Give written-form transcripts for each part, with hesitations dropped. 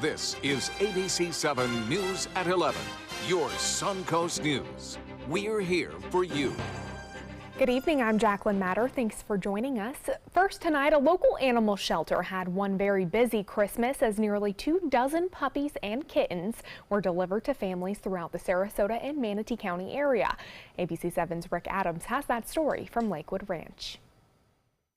This is ABC7 News at 11, your Suncoast News. We're here for you. Good evening, I'm Jacqueline Matter. Thanks for joining us. First tonight, a local animal shelter had one very busy Christmas as nearly 24 puppies and kittens were delivered to families throughout the Sarasota and Manatee County area. ABC7's Rick Adams has that story from Lakewood Ranch.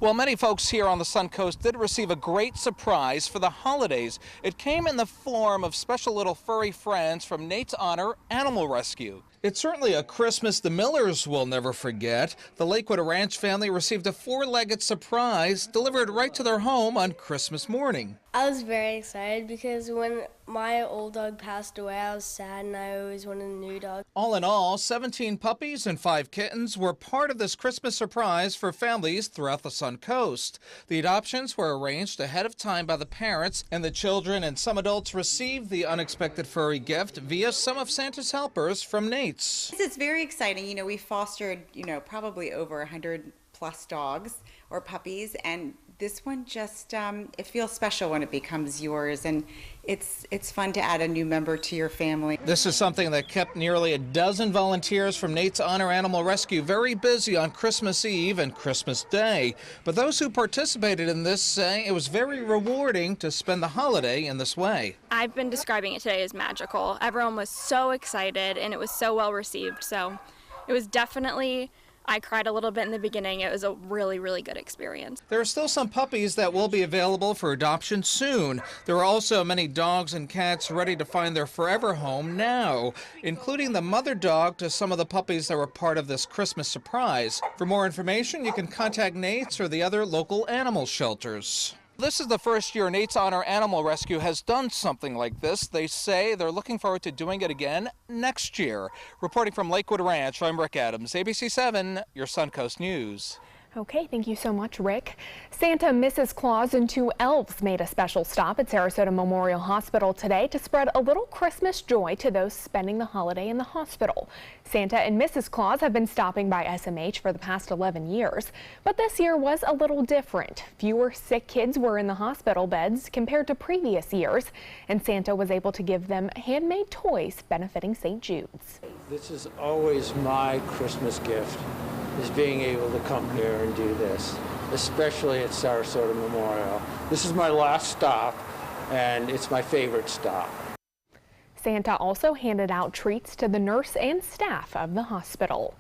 Well, many folks here on the Suncoast did receive a great surprise for the holidays. It came in the form of special little furry friends from Nate's Honor Animal Rescue. It's certainly a Christmas the Millers will never forget. The Lakewood Ranch family received a four-legged surprise delivered right to their home on Christmas morning. I was very excited because when my old dog passed away, I was sad and I always wanted a new dog. All in all, 17 puppies and 5 kittens were part of this Christmas surprise for families throughout the Suncoast. The adoptions were arranged ahead of time by the parents, and the children and some adults received the unexpected furry gift via some of Santa's helpers from Nate's. It's very exciting. You know, we fostered, probably over 100 plus dogs or puppies, and this one just, it feels special when it becomes yours, and it's fun to add a new member to your family. This is something that kept nearly a dozen volunteers from Nate's Honor Animal Rescue very busy on Christmas Eve and Christmas Day. But those who participated in this say it was very rewarding to spend the holiday in this way. I've been describing it today as magical. Everyone was so excited and it was so well received. So it was definitely, I cried a little bit in the beginning. It was a really, really good experience. There are still some puppies that will be available for adoption soon. There are also many dogs and cats ready to find their forever home now, including the mother dog to some of the puppies that were part of this Christmas surprise. For more information, you can contact Nate's or the other local animal shelters. This is the first year Nate's Honor Animal Rescue has done something like this. They say they're looking forward to doing it again next year. Reporting from Lakewood Ranch, I'm Rick Adams, ABC7, your Suncoast News. Okay, thank you so much, Rick. Santa, Mrs. Claus, and 2 elves made a special stop at Sarasota Memorial Hospital today to spread a little Christmas joy to those spending the holiday in the hospital. Santa and Mrs. Claus have been stopping by SMH for the past 11 years, but this year was a little different. Fewer sick kids were in the hospital beds compared to previous years, and Santa was able to give them handmade toys benefiting St. Jude's. This is always my Christmas gift, is being able to come here and do this, especially at Sarasota Memorial. This is my last stop, and it's my favorite stop. Santa also handed out treats to the nurse and staff of the hospital.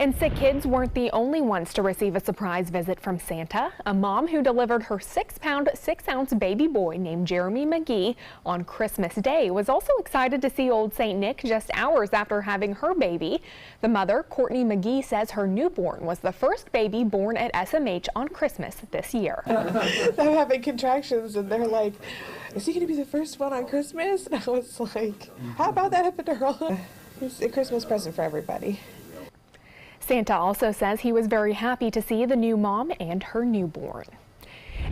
And sick kids weren't the only ones to receive a surprise visit from Santa. A mom who delivered her 6-pound, 6-ounce baby boy named Jeremy McGee on Christmas Day was also excited to see Old St. Nick just hours after having her baby. The mother, Courtney McGee, says her newborn was the first baby born at SMH on Christmas this year. I'm having contractions and they're like, is he going to be the first one on Christmas? And I was like, how about that epidural? It's a Christmas present for everybody. Santa also says he was very happy to see the new mom and her newborn.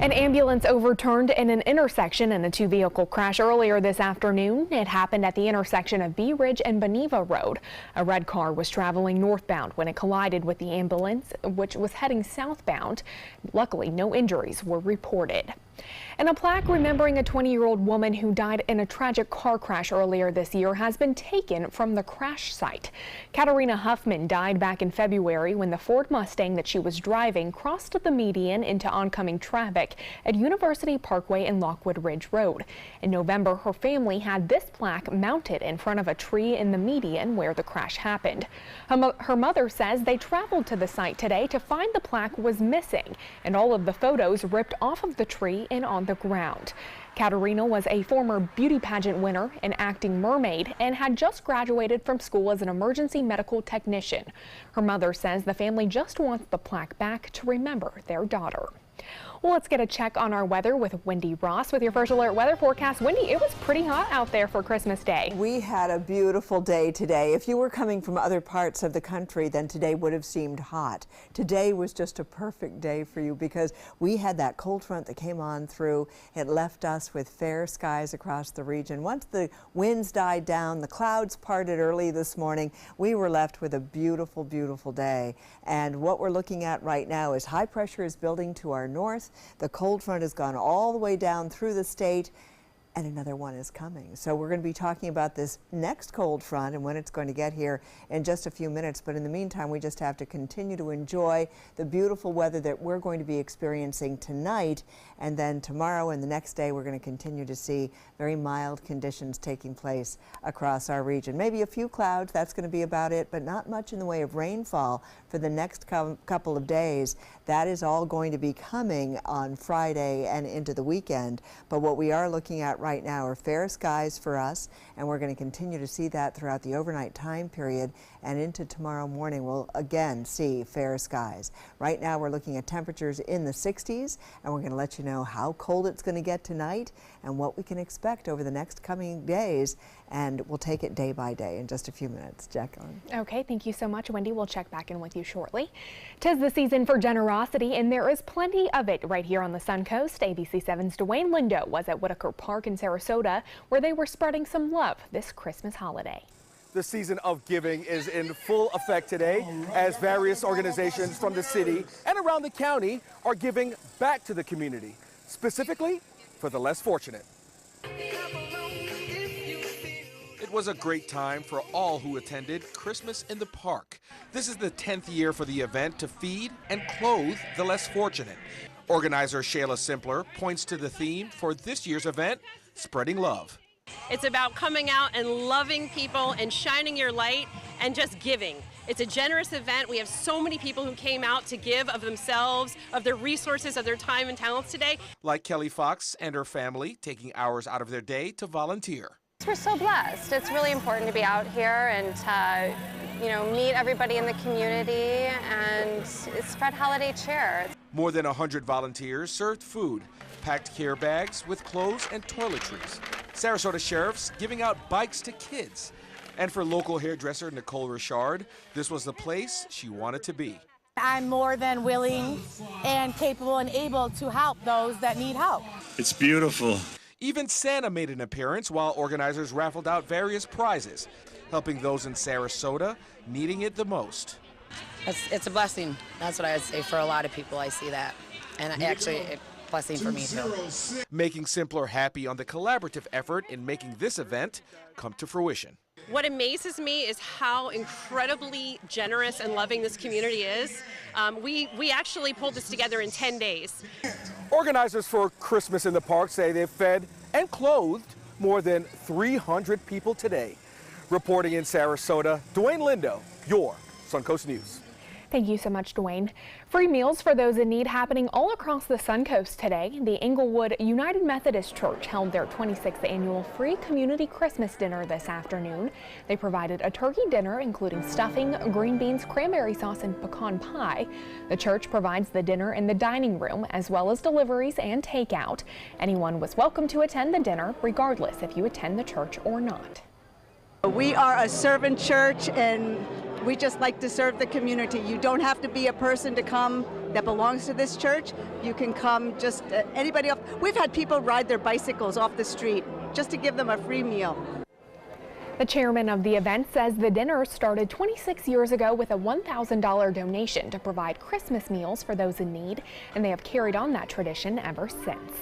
An ambulance overturned in an intersection in a 2-vehicle crash earlier this afternoon. It happened at the intersection of Bee Ridge and Beneva Road. A red car was traveling northbound when it collided with the ambulance, which was heading southbound. Luckily, no injuries were reported. And a plaque remembering a 20-year-old woman who died in a tragic car crash earlier this year has been taken from the crash site. Katarina Huffman died back in February when the Ford Mustang that she was driving crossed the median into oncoming traffic at University Parkway and Lockwood Ridge Road. In November, her family had this plaque mounted in front of a tree in the median where the crash happened. Her mother says they traveled to the site today to find the plaque was missing and all of the photos ripped off of the tree and on the ground. Katarina was a former beauty pageant winner, an acting mermaid, and had just graduated from school as an emergency medical technician. Her mother says the family just wants the plaque back to remember their daughter. Well, let's get a check on our weather with Wendy Ross with your First Alert weather forecast. Wendy, it was pretty hot out there for Christmas Day. We had a beautiful day today. If you were coming from other parts of the country, then today would have seemed hot. Today was just a perfect day for you because we had that cold front that came on through. It left us with fair skies across the region. Once the winds died down, the clouds parted early this morning, we were left with a beautiful, beautiful day. And what we're looking at right now is high pressure is building to our north. The cold front has gone all the way down through the state. and another one is coming. So we're going to be talking about this next cold front and when it's going to get here in just a few minutes. But in the meantime, we just have to continue to enjoy the beautiful weather that we're going to be experiencing tonight. And then tomorrow and the next day, we're going to continue to see very mild conditions taking place across our region. Maybe a few clouds, that's going to be about it, but not much in the way of rainfall for the next couple of days. That is all going to be coming on Friday and into the weekend. But what we are looking at right now are fair skies for us, and we're going to continue to see that throughout the overnight time period, and into tomorrow morning we'll again see fair skies. Right now we're looking at temperatures in the 60s, and we're going to let you know how cold it's going to get tonight and what we can expect over the next coming days, and we'll take it day by day in just a few minutes. Jacqueline. Okay, thank you so much, Wendy. We'll check back in with you shortly. 'Tis the season for generosity, and there is plenty of it right here on the Suncoast. ABC7's Dwayne Lindo was at Whitaker Park in Sarasota, where they were spreading some love this Christmas holiday. The season of giving is in full effect today as various organizations from the city and around the county are giving back to the community, specifically for the less fortunate. It was a great time for all who attended Christmas in the Park. This is the 10th year for the event to feed and clothe the less fortunate. Organizer Shayla Simpler points to the theme for this year's event, Spreading Love. It's about coming out and loving people and shining your light and just giving. It's a generous event. We have so many people who came out to give of themselves, of their resources, of their time and talents today. Like Kelly Fox and her family, taking hours out of their day to volunteer. We're so blessed. It's really important to be out here and meet everybody in the community and spread holiday cheer. More than 100 volunteers served food, packed care bags with clothes and toiletries. Sarasota sheriffs giving out bikes to kids. And for local hairdresser Nicole Richard, this was the place she wanted to be. I'm more than willing and capable and able to help those that need help. It's beautiful. Even Santa made an appearance while organizers raffled out various prizes, helping those in Sarasota needing it the most. It's a blessing. That's what I would say for a lot of people. I see that. And actually, a blessing for me too. Making Simpler happy on the collaborative effort in making this event come to fruition. What amazes me is how incredibly generous and loving this community is. We actually pulled this together in 10 days. Organizers for Christmas in the Park say they've fed and clothed more than 300 people today. Reporting in Sarasota, Dwayne Lindo, your Suncoast News. Thank you so much, Dwayne. Free meals for those in need happening all across the Suncoast today. The Englewood United Methodist Church held their 26th annual free community Christmas dinner this afternoon. They provided a turkey dinner including stuffing, green beans, cranberry sauce, and pecan pie. The church provides the dinner in the dining room as well as deliveries and takeout. Anyone was welcome to attend the dinner regardless if you attend the church or not. We are a servant church and we just like to serve the community. You don't have to be a person to come that belongs to this church. You can come just anybody else. We've had people ride their bicycles off the street just to give them a free meal. The chairman of the event says the dinner started 26 years ago with a $1,000 donation to provide Christmas meals for those in need, and they have carried on that tradition ever since.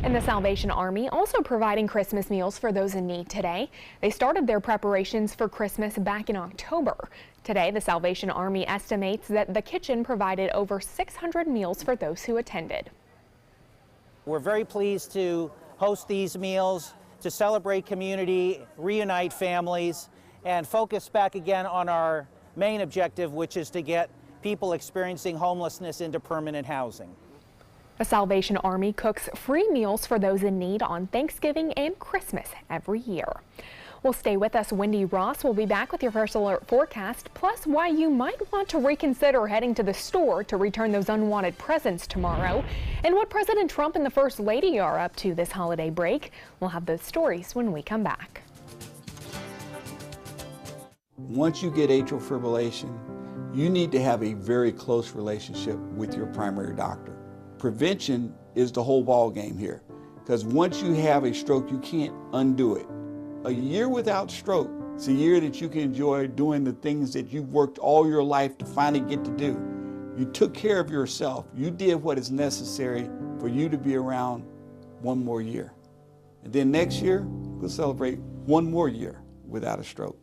And the Salvation Army also providing Christmas meals for those in need today. They started their preparations for Christmas back in October. Today, the Salvation Army estimates that the kitchen provided over 600 meals for those who attended. We're very pleased to host these meals to celebrate community, reunite families, and focus back again on our main objective, which is to get people experiencing homelessness into permanent housing. The Salvation Army cooks free meals for those in need on Thanksgiving and Christmas every year. Well, stay with us. Wendy Ross will be back with your first alert forecast, plus why you might want to reconsider heading to the store to return those unwanted presents tomorrow, and what President Trump and the First Lady are up to this holiday break. We'll have those stories when we come back. Once you get atrial fibrillation, you need to have a very close relationship with your primary doctor. Prevention is the whole ball game here, because once you have a stroke, you can't undo it. A year without stroke, it's a year that you can enjoy doing the things that you've worked all your life to finally get to do. You took care of yourself. You did what is necessary for you to be around one more year. And then next year, we'll celebrate one more year without a stroke.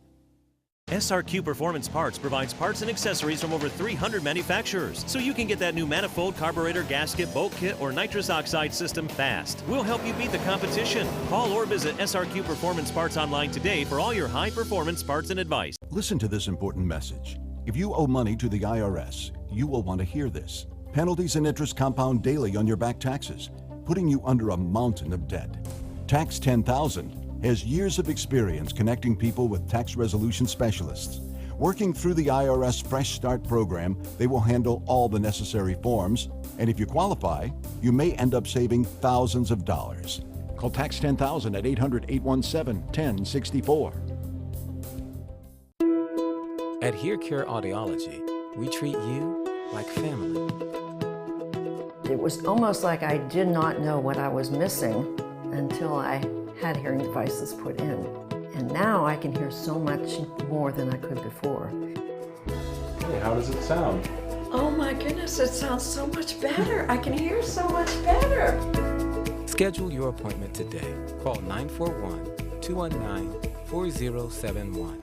SRQ Performance Parts provides parts and accessories from over 300 manufacturers, so you can get that new manifold, carburetor, gasket, bolt kit, or nitrous oxide system fast. We'll help you beat the competition. Call or visit SRQ Performance Parts online today for all your high-performance parts and advice. Listen to this important message. If you owe money to the IRS, you will want to hear this. Penalties and interest compound daily on your back taxes, putting you under a mountain of debt. Tax 10,000 has years of experience connecting people with tax resolution specialists. Working through the IRS Fresh Start program, they will handle all the necessary forms, and if you qualify, you may end up saving thousands of dollars. Call Tax 10,000 at 800-817-1064. At Hear Care Audiology, we treat you like family. It was almost like I did not know what I was missing until I had hearing devices put in. And now I can hear so much more than I could before. Hey, how does it sound? Oh my goodness, it sounds so much better. I can hear so much better. Schedule your appointment today. Call 941-219-4071.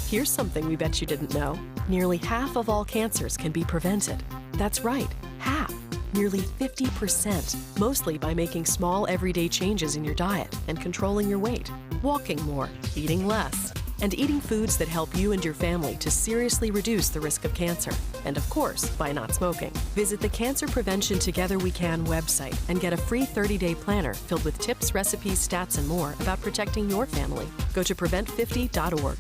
Here's something we bet you didn't know. Nearly half of all cancers can be prevented. That's right, half. Nearly 50%, mostly by making small everyday changes in your diet and controlling your weight, walking more, eating less, and eating foods that help you and your family to seriously reduce the risk of cancer. And of course, by not smoking. Visit the Cancer Prevention Together We Can website and get a free 30-day planner filled with tips, recipes, stats, and more about protecting your family. Go to prevent50.org.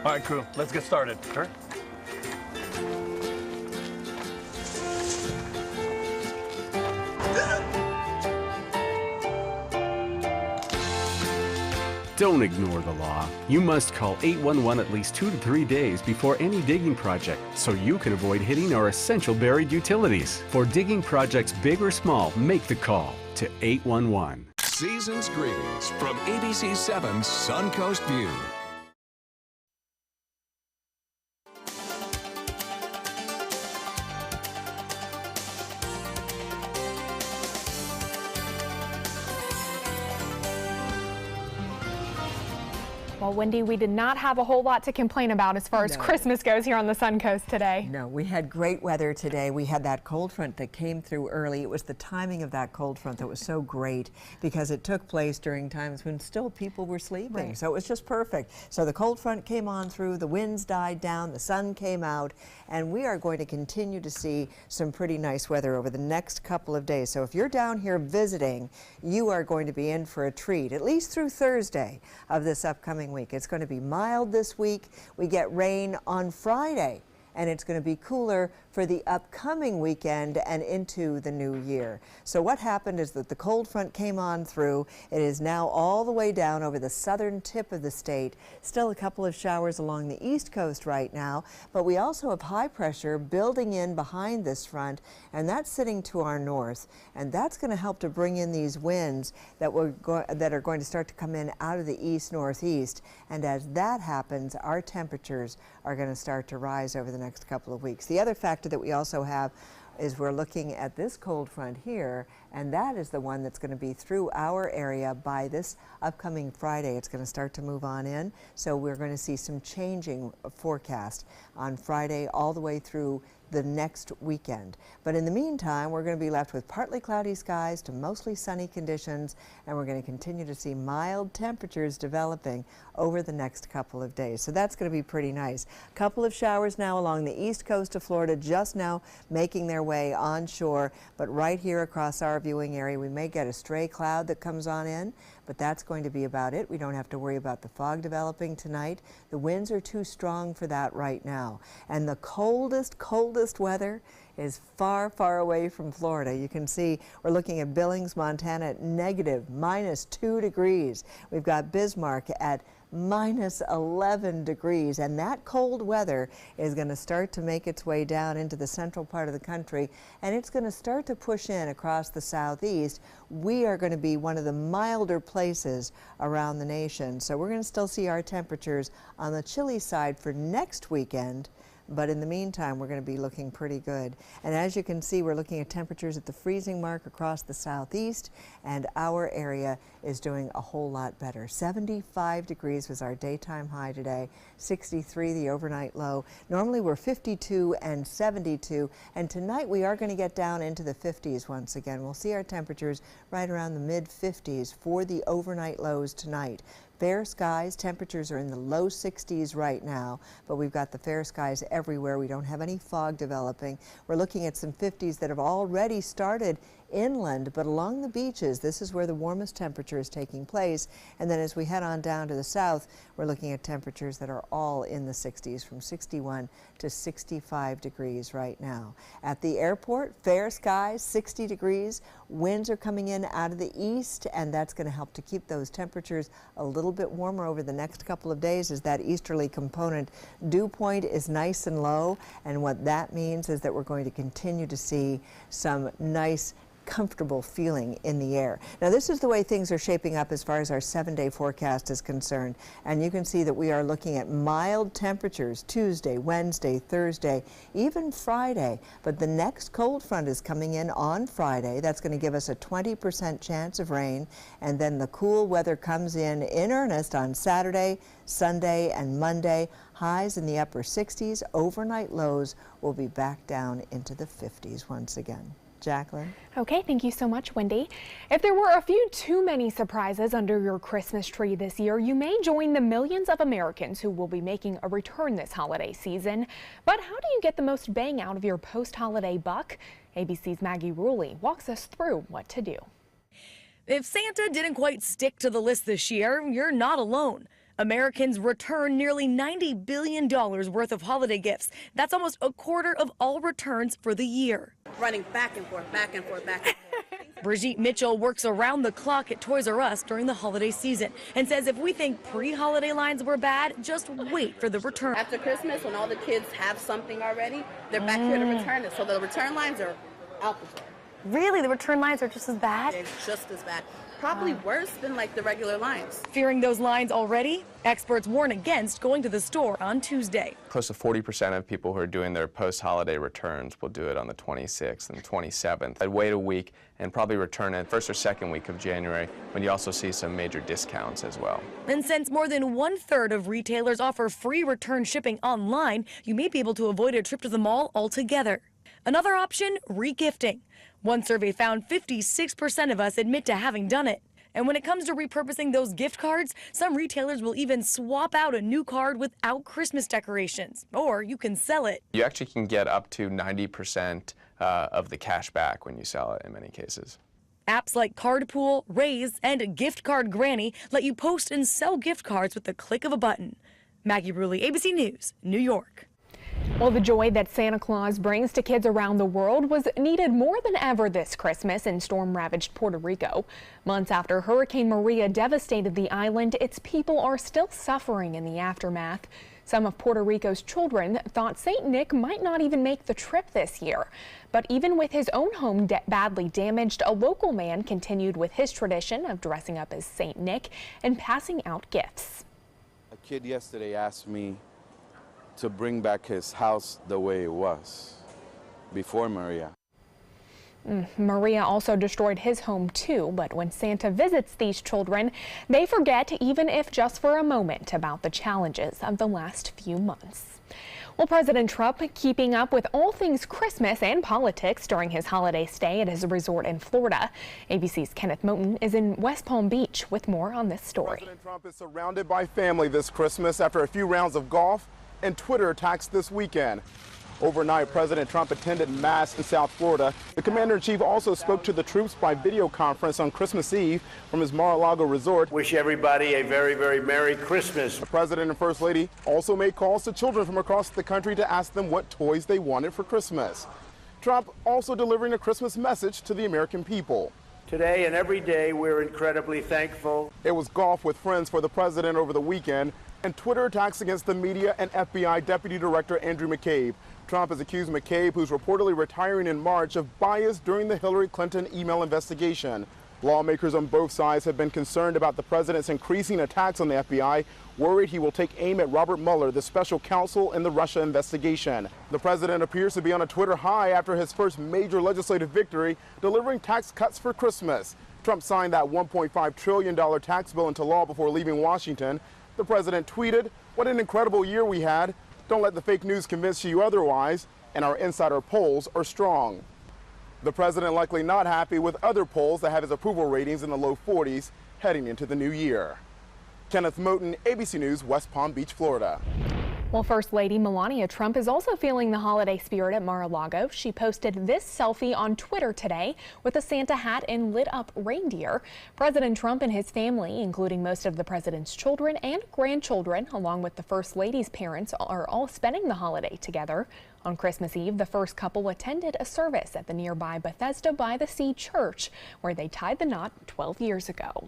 All right, crew, let's get started. Sure. Don't ignore the law. You must call 811 at least 2 to 3 days before any digging project so you can avoid hitting our essential buried utilities. For digging projects big or small, make the call to 811. Season's greetings from ABC7 Suncoast View. Well, Wendy, we did not have a whole lot to complain about as far as Christmas goes here on the Suncoast today. No, we had great weather today. We had that cold front that came through early. It was the timing of that cold front that was so great because it took place during times when still people were sleeping. Right. So it was just perfect. So the cold front came on through, the winds died down, the sun came out, and we are going to continue to see some pretty nice weather over the next couple of days. So if you're down here visiting, you are going to be in for a treat, at least through Thursday of this upcoming week. It's going to be mild this week. We get rain on Friday, and it's going to be cooler for the upcoming weekend and into the new year. So what happened is that the cold front came on through. It is now all the way down over the southern tip of the state. Still a couple of showers along the east coast right now, but we also have high pressure building in behind this front, and that's sitting to our north, and that's going to help to bring in these winds that are going to start to come in out of the east-northeast. And as that happens, our temperatures are going to start to rise over the next couple of weeks. The other factor that we also have is we're looking at this cold front here, and that is the one that's going to be through our area by this upcoming Friday. It's going to start to move on in, so we're going to see some changing forecast on Friday all the way through the next weekend. But in the meantime, we're going to be left with partly cloudy skies to mostly sunny conditions, and we're going to continue to see mild temperatures developing over the next couple of days. So that's going to be pretty nice. A couple of showers now along the east coast of Florida, just now making their way onshore, but right here across our viewing area, we may get a stray cloud that comes on in, but that's going to be about it. We don't have to worry about the fog developing tonight. The winds are too strong for that right now. And the coldest weather is far, far away from Florida. You can see we're looking at Billings, Montana at -2 degrees. We've got Bismarck at -11 degrees, and that cold weather is going to start to make its way down into the central part of the country, and it's going to start to push in across the southeast. We are going to be one of the milder places around the nation, so we're going to still see our temperatures on the chilly side for next weekend, but in the meantime, we're going to be looking pretty good. And as you can see, we're looking at temperatures at the freezing mark across the southeast, and our area is doing a whole lot better. 75 degrees was our daytime high today, 63 the overnight low. Normally we're 52 and 72, and tonight we are going to get down into the 50s once again. We'll see our temperatures right around the mid-50s for the overnight lows tonight. Fair skies, temperatures are in the low 60s right now, but we've got the fair skies everywhere. We don't have any fog developing. We're looking at some 50s that have already started inland, but along the beaches, this is where the warmest temperature is taking place. And then as we head on down to the south, we're looking at temperatures that are all in the 60s, from 61 to 65 degrees right now. At the airport, fair skies, 60 degrees. Winds are coming in out of the east, and that's going to help to keep those temperatures a little bit warmer over the next couple of days as that easterly component. Dew point is nice and low, and what that means is that we're going to continue to see some nice comfortable feeling in the air. Now, this is the way things are shaping up as far as our 7-day forecast is concerned, and you can see that we are looking at mild temperatures Tuesday, Wednesday, Thursday, even Friday, but the next cold front is coming in on Friday. That's going to give us a 20% chance of rain, and then the cool weather comes in earnest on Saturday, Sunday, and Monday. Highs in the upper 60s, overnight lows will be back down into the 50s once again. Jacqueline? Okay, thank you so much, Wendy. If there were a few too many surprises under your Christmas tree this year, you may join the millions of Americans who will be making a return this holiday season. But how do you get the most bang out of your post-holiday buck? ABC's Maggie Ruley walks us through what to do. If Santa didn't quite stick to the list this year, you're not alone. Americans return nearly $90 billion worth of holiday gifts. That's almost a quarter of all returns for the year. Running back and forth, back and forth, back and forth. Brigitte Mitchell works around the clock at Toys R Us during the holiday season and says if we think pre-holiday lines were bad, just wait for the return. After Christmas, when all the kids have something already, they're back here to return it. So the return lines are out the door. Really? The return lines are just as bad? It's just as bad. Probably worse than like the regular lines. Fearing those lines already? Experts warn against going to the store on Tuesday. Close to 40% of people who are doing their post-holiday returns will do it on the 26th and 27th. I'd wait a week and probably return it first or second week of January, when you also see some major discounts as well. And since more than 1/3 of retailers offer free return shipping online, you may be able to avoid a trip to the mall altogether. Another option, regifting. One survey found 56% of us admit to having done it. And when it comes to repurposing those gift cards, some retailers will even swap out a new card without Christmas decorations, or you can sell it. You actually can get up to 90% of the cash back when you sell it in many cases. Apps like Cardpool, Raise, and Gift Card Granny let you post and sell gift cards with the click of a button. Maggie Ruley, ABC News, New York. Well, the joy that Santa Claus brings to kids around the world was needed more than ever this Christmas in storm-ravaged Puerto Rico. Months after Hurricane Maria devastated the island, its people are still suffering in the aftermath. Some of Puerto Rico's children thought St. Nick might not even make the trip this year. But even with his own home badly damaged, a local man continued with his tradition of dressing up as St. Nick and passing out gifts. A kid yesterday asked me to bring back his house the way it was before Maria. Maria also destroyed his home too, but when Santa visits these children, they forget, even if just for a moment, about the challenges of the last few months. Well, President Trump keeping up with all things Christmas and politics during his holiday stay at his resort in Florida. ABC's Kenneth Moten is in West Palm Beach with more on this story. President Trump is surrounded by family this Christmas after a few rounds of golf and Twitter attacks this weekend. Overnight, President Trump attended Mass in South Florida. The commander-in-chief also spoke to the troops by video conference on Christmas Eve from his Mar-a-Lago resort. Wish everybody a very, very Merry Christmas. The President and First Lady also made calls to children from across the country to ask them what toys they wanted for Christmas. Trump also delivering a Christmas message to the American people. Today and every day, we're incredibly thankful. It was golf with friends for the president over the weekend, and Twitter attacks against the media and FBI Deputy Director Andrew McCabe. Trump has accused McCabe, who's reportedly retiring in March, of bias during the Hillary Clinton email investigation. Lawmakers on both sides have been concerned about the president's increasing attacks on the FBI, worried he will take aim at Robert Mueller, the special counsel in the Russia investigation. The president appears to be on a Twitter high after his first major legislative victory, delivering tax cuts for Christmas. Trump signed that $1.5 trillion tax bill into law before leaving Washington. The president tweeted, "What an incredible year we had. Don't let the fake news convince you otherwise, and our insider polls are strong." The president likely not happy with other polls that have his approval ratings in the low 40s heading into the new year. Kenneth Moten, ABC News, West Palm Beach, Florida. Well, First Lady Melania Trump is also feeling the holiday spirit at Mar-a-Lago. She posted this selfie on Twitter today with a Santa hat and lit-up reindeer. President Trump and his family, including most of the president's children and grandchildren, along with the First Lady's parents, are all spending the holiday together. On Christmas Eve, the first couple attended a service at the nearby Bethesda by the Sea Church, where they tied the knot 12 years ago.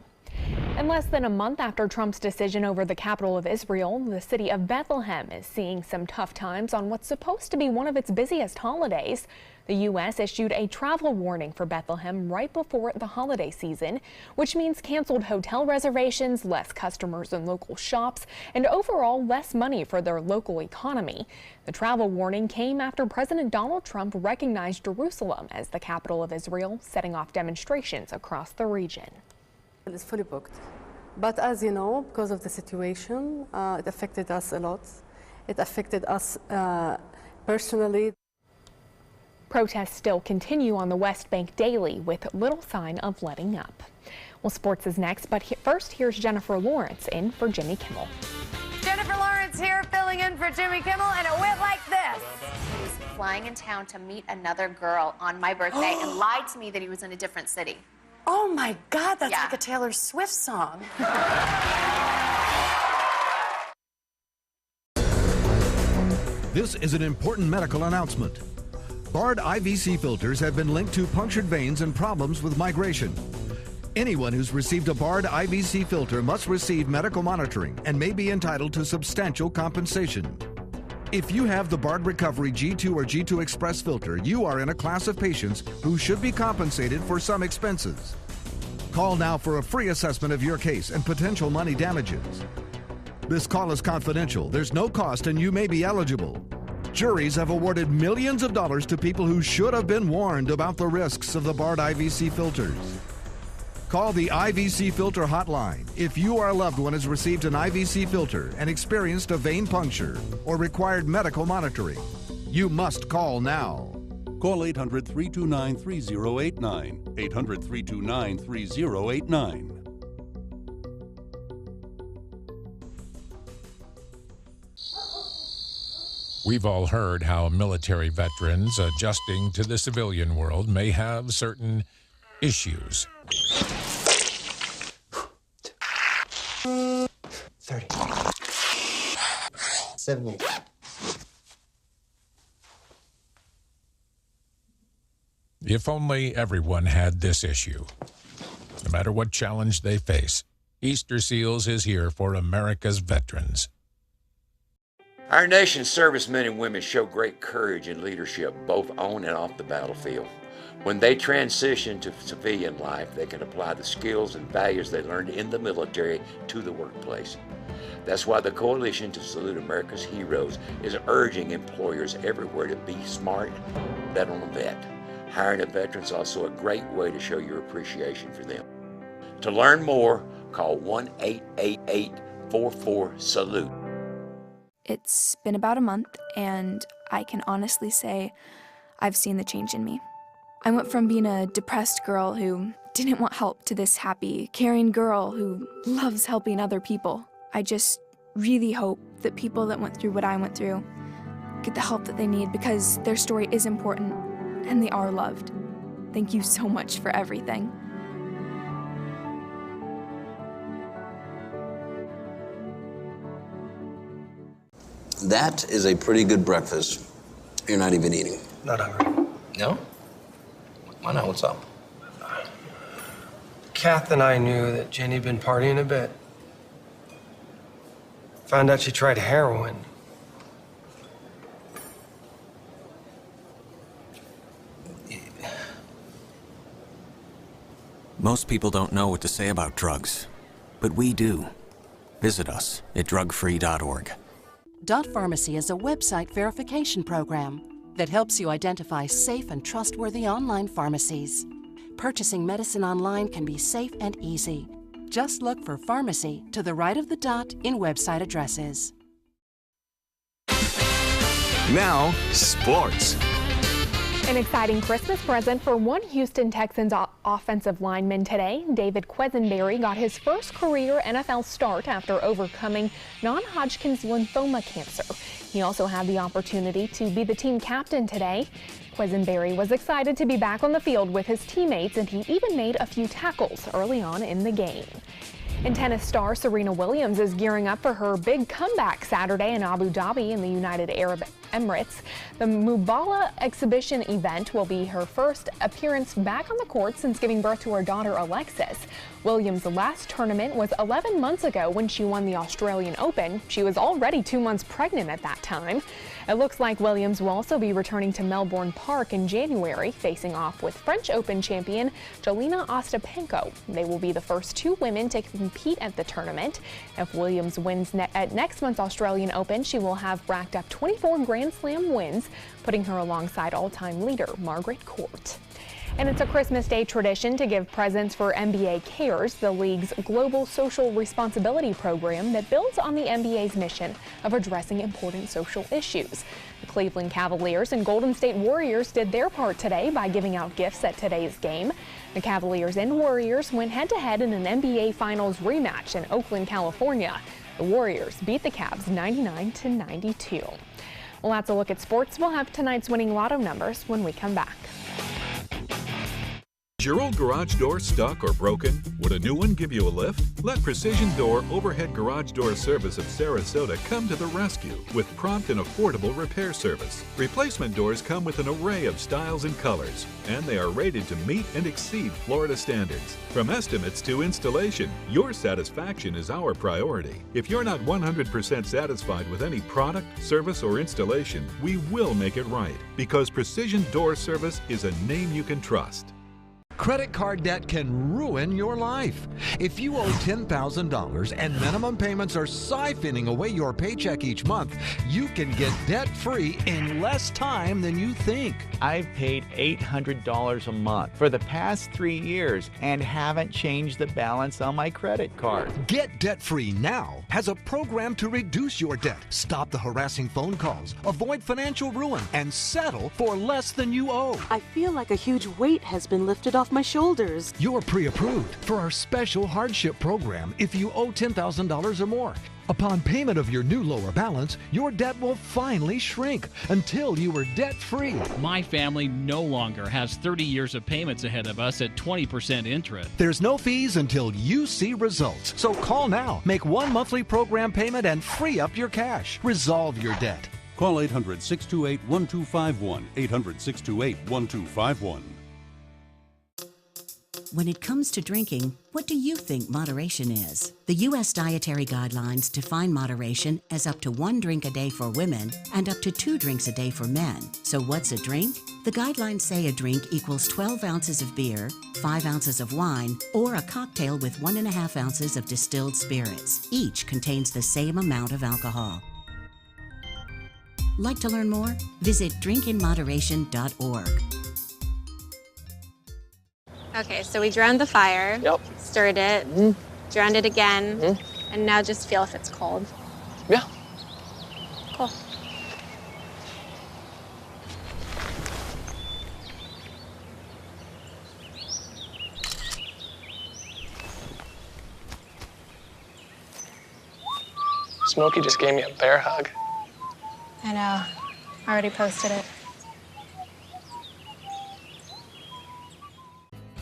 And less than a month after Trump's decision over the capital of Israel, the city of Bethlehem is seeing some tough times on what's supposed to be one of its busiest holidays. The U.S. issued a travel warning for Bethlehem right before the holiday season, which means canceled hotel reservations, less customers in local shops, and overall less money for their local economy. The travel warning came after President Donald Trump recognized Jerusalem as the capital of Israel, setting off demonstrations across the region. It's fully booked. But as you know, because of the situation, it affected us a lot. It affected us personally. Protests still continue on the West Bank daily with little sign of letting up. Well, sports is next, but first, here's Jennifer Lawrence in for Jimmy Kimmel. Jennifer Lawrence here, filling in for Jimmy Kimmel, and it went like this. He was flying in town to meet another girl on my birthday and lied to me that he was in a different city. Oh my God, that's like a Taylor Swift song. This is an important medical announcement. Bard IVC filters have been linked to punctured veins and problems with migration. Anyone who's received a Bard IVC filter must receive medical monitoring and may be entitled to substantial compensation. If you have the Bard Recovery G2 or G2 Express filter, you are in a class of patients who should be compensated for some expenses. Call now for a free assessment of your case and potential money damages. This call is confidential. There's no cost and you may be eligible. Juries have awarded millions of dollars to people who should have been warned about the risks of the Bard IVC filters. Call the IVC Filter Hotline if you or a loved one has received an IVC filter and experienced a vein puncture or required medical monitoring. You must call now. Call 800-329-3089. 800-329-3089. We've all heard how military veterans adjusting to the civilian world may have certain issues. 30. 70. If only everyone had this issue. No matter what challenge they face, Easter Seals is here for America's veterans. Our nation's servicemen and women show great courage and leadership both on and off the battlefield. When they transition to civilian life, they can apply the skills and values they learned in the military to the workplace. That's why the Coalition to Salute America's Heroes is urging employers everywhere to be smart, bet on a vet. Hiring a veteran is also a great way to show your appreciation for them. To learn more, call 1-888-44-SALUTE. It's been about a month, and I can honestly say I've seen the change in me. I went from being a depressed girl who didn't want help to this happy, caring girl who loves helping other people. I just really hope that people that went through what I went through get the help that they need, because their story is important and they are loved. Thank you so much for everything. That is a pretty good breakfast. You're not even eating. Not hungry. No? Why not? What's up? Kath and I knew that Jenny'd been partying a bit. Found out she tried heroin. Most people don't know what to say about drugs, but we do. Visit us at drugfree.org. Dot Pharmacy is a website verification program that helps you identify safe and trustworthy online pharmacies. Purchasing medicine online can be safe and easy. Just look for pharmacy to the right of the dot in website addresses. Now, sports. An exciting Christmas present for one Houston Texans offensive lineman today. David Quesenberry got his first career NFL start after overcoming non-Hodgkin's lymphoma cancer. He also had the opportunity to be the team captain today. Quesenberry was excited to be back on the field with his teammates, and he even made a few tackles early on in the game. And tennis star Serena Williams is gearing up for her big comeback Saturday in Abu Dhabi in the United Arab Emirates. The Mubala exhibition event will be her first appearance back on the court since giving birth to her daughter Alexis. Williams' last tournament was 11 months ago when she won the Australian Open. She was already 2 months pregnant at that time. It looks like Williams will also be returning to Melbourne Park in January, facing off with French Open champion Jelena Ostapenko. They will be the first two women to compete at the tournament. If Williams wins at next month's Australian Open, she will have racked up 24 Grand Slam wins, putting her alongside all-time leader Margaret Court. And it's a Christmas Day tradition to give presents for NBA Cares, the league's global social responsibility program that builds on the NBA's mission of addressing important social issues. The Cleveland Cavaliers and Golden State Warriors did their part today by giving out gifts at today's game. The Cavaliers and Warriors went head-to-head in an NBA Finals rematch in Oakland, California. The Warriors beat the Cavs 99-92. Well, that's a look at sports. We'll have tonight's winning lotto numbers when we come back. Is your old garage door stuck or broken? Would a new one give you a lift? Let Precision Door Overhead Garage Door Service of Sarasota come to the rescue with prompt and affordable repair service. Replacement doors come with an array of styles and colors, and they are rated to meet and exceed Florida standards. From estimates to installation, your satisfaction is our priority. If you're not 100% satisfied with any product, service, or installation, we will make it right, because Precision Door Service is a name you can trust. Credit card debt can ruin your life. If you owe $10,000 and minimum payments are siphoning away your paycheck each month, you can get debt-free in less time than you think. I've paid $800 a month for the past 3 years and haven't changed the balance on my credit card. Get Debt-Free Now has a program to reduce your debt, stop the harassing phone calls, avoid financial ruin, and settle for less than you owe. I feel like a huge weight has been lifted off my shoulders. You're pre-approved for our special hardship program if you owe $10,000 or more. Upon payment of your new lower balance, your debt will finally shrink until you are debt-free. My family no longer has 30 years of payments ahead of us at 20% interest. There's no fees until you see results. So call now, make one monthly program payment, and free up your cash. Resolve your debt. Call 800-628-1251, 800-628-1251. When it comes to drinking, what do you think moderation is? The U.S. Dietary Guidelines define moderation as up to 1 drink a day for women and up to 2 drinks a day for men. So what's a drink? The guidelines say a drink equals 12 ounces of beer, 5 ounces of wine, or a cocktail with 1.5 ounces of distilled spirits. Each contains the same amount of alcohol. Like to learn more? Visit drinkinmoderation.org. Okay, so we drowned the fire, stirred it, drowned it again, and now just feel if it's cold. Yeah. Cool. Smokey just gave me a bear hug. I know. I already posted it.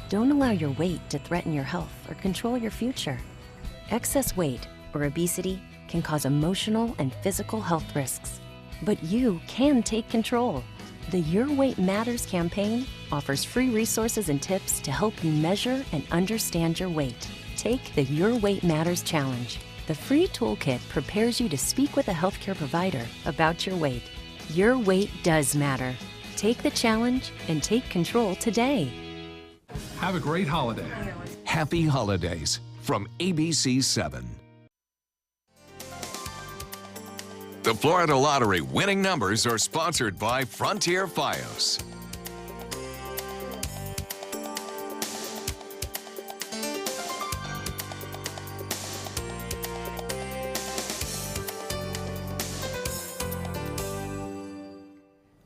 Don't allow your weight to threaten your health or control your future. Excess weight or obesity can cause emotional and physical health risks. But you can take control. The Your Weight Matters campaign offers free resources and tips to help you measure and understand your weight. Take the Your Weight Matters Challenge. The free toolkit prepares you to speak with a healthcare provider about your weight. Your weight does matter. Take the challenge and take control today. Have a great holiday. Happy holidays from ABC7. The Florida Lottery winning numbers are sponsored by Frontier Fios.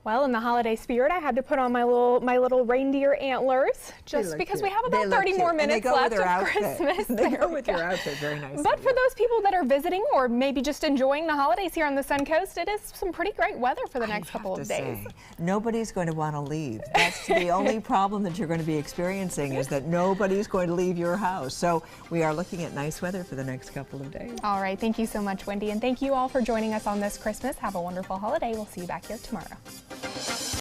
Well, in the holiday spirit, I had to put on my little reindeer antlers just because we have about 30 more minutes left of Christmas. They go with your outfit very nicely. But for those people that are visiting or maybe just enjoying the holidays here on the Sun Coast, it is some pretty great weather for the next couple of days. Nobody's going to want to leave. That's the only problem that you're going to be experiencing is that nobody's going to leave your house. So we are looking at nice weather for the next couple of days. All right. Thank you so much, Wendy. And thank you all for joining us on this Christmas. Have a wonderful holiday. We'll see you back here tomorrow.